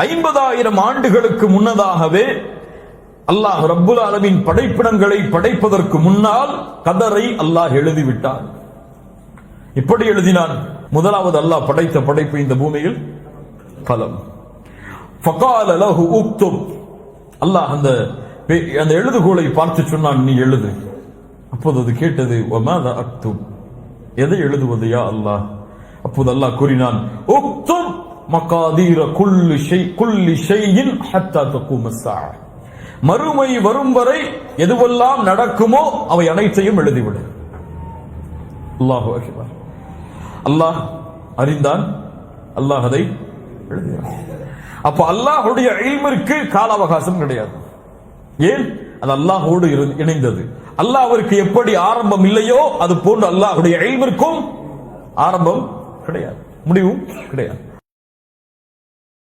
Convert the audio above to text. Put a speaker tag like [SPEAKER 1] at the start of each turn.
[SPEAKER 1] 50,000 ஆண்டுகளுக்கு முன்னதாகவே அல்லாஹ் ரப்புல் ஆலமீன் படைப்பிடங்களை படைப்பதற்கு முன்னால் கதரை அல்லாஹ் எழுதிவிட்டான். இப்படி எழுதினான். முதலாவது அல்லாஹ் படைத்த படைப்பு இந்த பூமியில் கலம். ஃபகால லஹு உக்துப். அல்லாஹ் அந்த எழுதுகோலை பார்த்து சொன்னான், நீ எழுது. அப்போது அது கேட்டது, வமாதா அக்துப், எதை எழுதுவது யா அல்லாஹ்? அப்போது அல்லாஹ் கூறினான், உக்துப் மகாதீர குல்லி ஷைஇன் ஹத்தா தகூம ஸஆ. மறுமை வரும் வரை எதுவெல்லாம் நடக்குமோ அவை அனைத்தையும் எழுதிவிடு. அல்லாஹு அக்பர். அல்லாஹ் அறிந்தான், அல்லாஹ் அதை எழுதினான். அப்ப அல்லாஹ்வுடைய இல்மிற்கு கால அவகாசம் கிடையாது. ஏன்? அது அல்லாஹ்வோடு இணைந்தது. அல்லாஹ்விற்கு எப்படி ஆரம்பம் இல்லையோ அது போன்று அல்லாஹ்வுடைய இல்மிற்கும் ஆரம்பம் கிடையாது, முடிவும் கிடையாது.